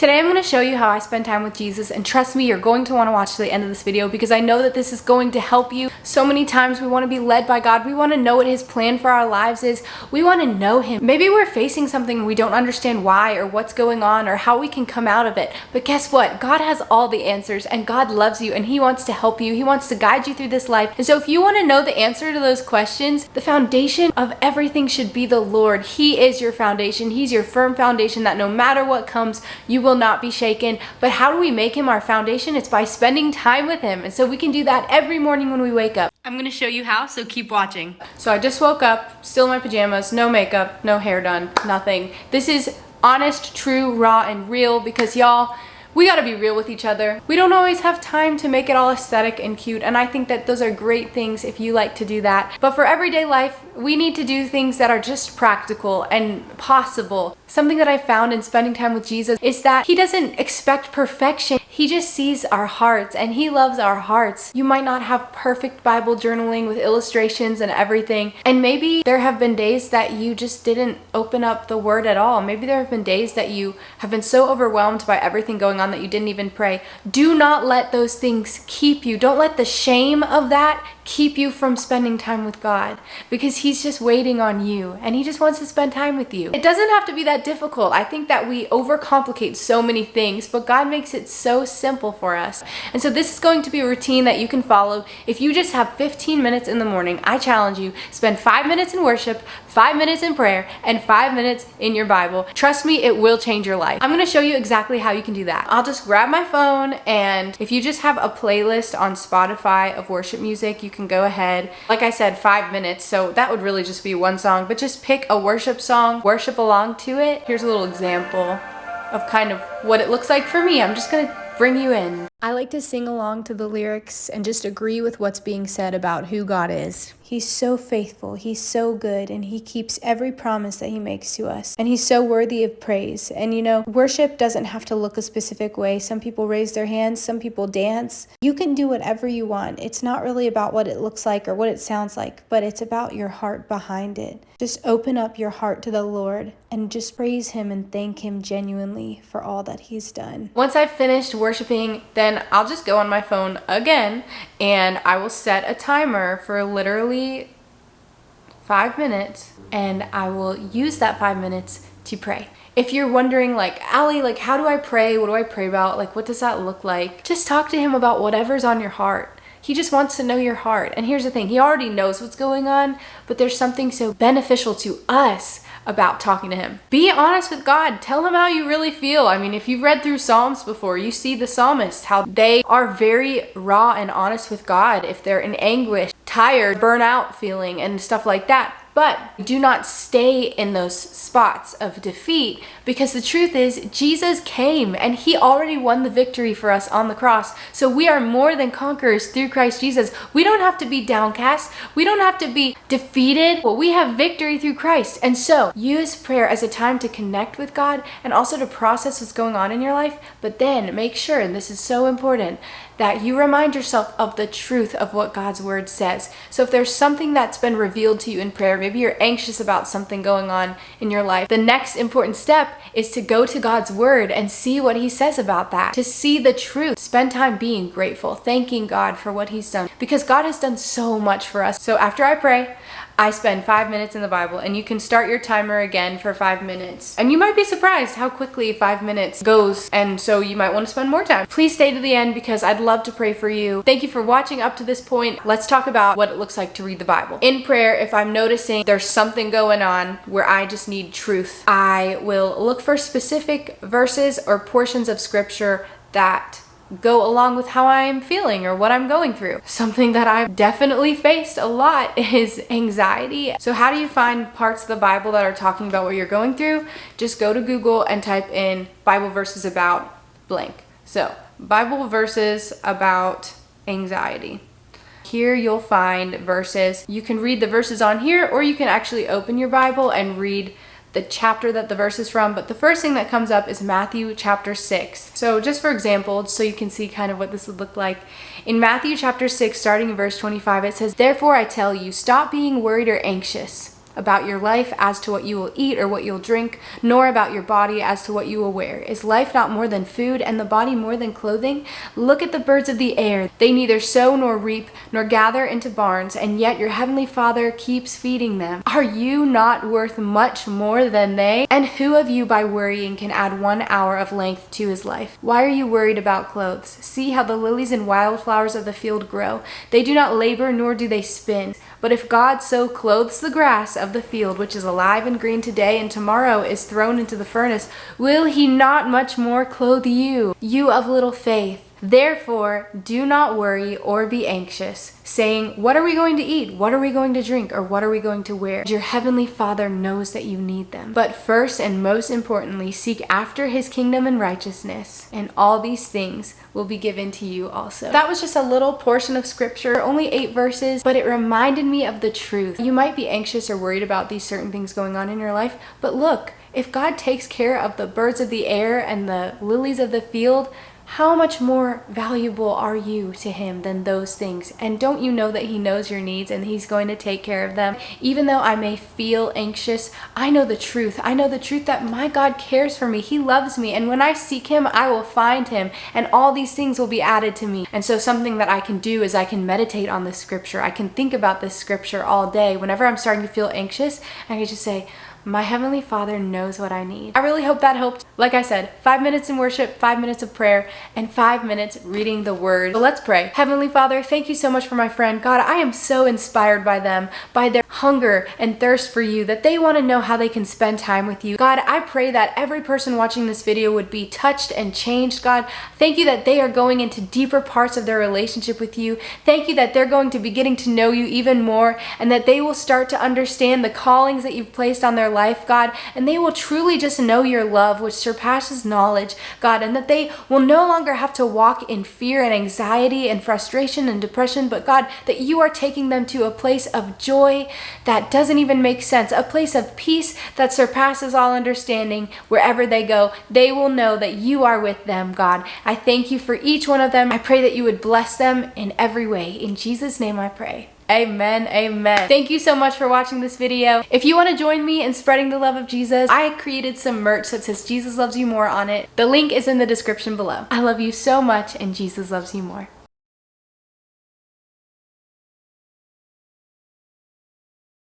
Today I'm going to show you how I spend time with Jesus, and trust me, you're going to want to watch to the end of this video because I know that this is going to help you. So many times we want to be led by God. We want to know what His plan for our lives is. We want to know Him. Maybe we're facing something and we don't understand why or what's going on or how we can come out of it. But guess what? God has all the answers, and God loves you, and He wants to help you. He wants to guide you through this life. And so if you want to know the answer to those questions, the foundation of everything should be the Lord. He is your foundation. He's your firm foundation that no matter what comes, you will not be shaken. But how do we make Him our foundation? It's by spending time with Him. And so we can do that every morning when we wake up. I'm going to show you how, so keep watching. So I just woke up, still in my pajamas, no makeup, no hair done, nothing. This is honest, true, raw, and real because y'all, we gotta be real with each other. We don't always have time to make it all aesthetic and cute, and I think that those are great things if you like to do that. But for everyday life, we need to do things that are just practical and possible. Something that I found in spending time with Jesus is that He doesn't expect perfection. He just sees our hearts, and He loves our hearts. You might not have perfect Bible journaling with illustrations and everything, and maybe there have been days that you just didn't open up the Word at all. Maybe there have been days that you have been so overwhelmed by everything going on that you didn't even pray. Do not let those things keep you. Don't let the shame of that keep you from spending time with God, because He's just waiting on you and He just wants to spend time with you. It doesn't have to be that difficult. I think that we overcomplicate so many things, but God makes it so simple for us. And so this is going to be a routine that you can follow. If you just have 15 minutes in the morning, I challenge you, spend 5 minutes in worship, 5 minutes in prayer, and 5 minutes in your Bible. Trust me, it will change your life. I'm going to show you exactly how you can do that. I'll just grab my phone, and if you just have a playlist on Spotify of worship music, you can go ahead. Like I said, 5 minutes, so that would really just be one song, but just pick a worship song, worship along to it. Here's a little example of kind of what it looks like for me. I'm just gonna bring you in. I like to sing along to the lyrics and just agree with what's being said about who God is. He's so faithful, He's so good, and He keeps every promise that He makes to us. And He's so worthy of praise. And you know, worship doesn't have to look a specific way. Some people raise their hands, some people dance. You can do whatever you want. It's not really about what it looks like or what it sounds like, but it's about your heart behind it. Just open up your heart to the Lord and just praise Him and thank Him genuinely for all that He's done. Once I've finished worshiping, then I'll just go on my phone again, and I will set a timer for literally 5 minutes, and I will use that 5 minutes to pray. If you're wondering, like, Allie, like, how do I pray? What do I pray about? Like, what does that look like? Just talk to Him about whatever's on your heart. He just wants to know your heart. And here's the thing, He already knows what's going on, but there's something so beneficial to us about talking to Him. Be honest with God. Tell Him how you really feel. I mean, if you've read through Psalms before, you see the psalmists, how they are very raw and honest with God if they're in anguish, tired, burnout feeling, and stuff like that. But do not stay in those spots of defeat, because the truth is Jesus came and He already won the victory for us on the cross. So we are more than conquerors through Christ Jesus. We don't have to be downcast. We don't have to be defeated. Well, we have victory through Christ. And so use prayer as a time to connect with God and also to process what's going on in your life. But then make sure, and this is so important, that you remind yourself of the truth of what God's word says. So if there's something that's been revealed to you in prayer, maybe you're anxious about something going on in your life, the next important step is to go to God's word and see what He says about that, to see the truth. Spend time being grateful, thanking God for what He's done, because God has done so much for us. So after I pray, I spend 5 minutes in the Bible, and you can start your timer again for 5 minutes. And you might be surprised how quickly 5 minutes goes, and so you might want to spend more time. Please stay to the end because I'd love to pray for you. Thank you for watching up to this point. Let's talk about what it looks like to read the Bible. In prayer, if I'm noticing there's something going on where I just need truth, I will look for specific verses or portions of scripture that go along with how I'm feeling or what I'm going through. Something that I've definitely faced a lot is anxiety. So how do you find parts of the Bible that are talking about what you're going through? Just go to Google and type in Bible verses about blank. So Bible verses about anxiety. Here you'll find verses. You can read the verses on here, or you can actually open your Bible and read the chapter that the verse is from, but the first thing that comes up is Matthew chapter 6. So just for example, so you can see kind of what this would look like. In Matthew chapter 6, starting in verse 25, it says, "Therefore I tell you, stop being worried or anxious. about your life as to what you will eat or what you'll drink, nor about your body as to what you will wear. Is life not more than food, and the body more than clothing? Look at the birds of the air. They neither sow nor reap nor gather into barns, and yet your heavenly Father keeps feeding them. Are you not worth much more than they? And who of you by worrying can add 1 hour of length to his life? Why are you worried about clothes? See how the lilies and wildflowers of the field grow. They do not labor nor do they spin. But if God so clothes the grass of the field, which is alive and green today and tomorrow is thrown into the furnace, will he not much more clothe you, you of little faith? Therefore, do not worry or be anxious, saying, what are we going to eat? What are we going to drink? Or what are we going to wear? Your heavenly Father knows that you need them. But first and most importantly, seek after his kingdom and righteousness, and all these things will be given to you also. That was just a little portion of scripture, only 8 verses, but it reminded me of the truth. You might be anxious or worried about these certain things going on in your life, but look, if God takes care of the birds of the air and the lilies of the field, how much more valuable are you to him than those things? And don't you know that he knows your needs and he's going to take care of them? Even though I may feel anxious, I know the truth. I know the truth that my God cares for me. He loves me. And when I seek him, I will find him. And all these things will be added to me. And so something that I can do is I can meditate on this scripture. I can think about this scripture all day. Whenever I'm starting to feel anxious, I can just say, my heavenly Father knows what I need. I really hope that helped. Like I said, 5 minutes in worship, 5 minutes of prayer, and 5 minutes reading the word. So let's pray. Heavenly Father, thank you so much for my friend. God, I am so inspired by them, by their hunger and thirst for you, that they want to know how they can spend time with you. God, I pray that every person watching this video would be touched and changed. God, thank you that they are going into deeper parts of their relationship with you. Thank you that they're going to be getting to know you even more, and that they will start to understand the callings that you've placed on their life, God, and they will truly just know your love, which surpasses knowledge, God, and that they will no longer have to walk in fear and anxiety and frustration and depression, but God, that you are taking them to a place of joy that doesn't even make sense, a place of peace that surpasses all understanding. Wherever they go, they will know that you are with them, God. I thank you for each one of them. I pray that you would bless them in every way. In Jesus' name I pray. Amen, amen. Thank you so much for watching this video. If you want to join me in spreading the love of Jesus, I created some merch that says Jesus loves you more on it. The link is in the description below. I love you so much, and Jesus loves you more.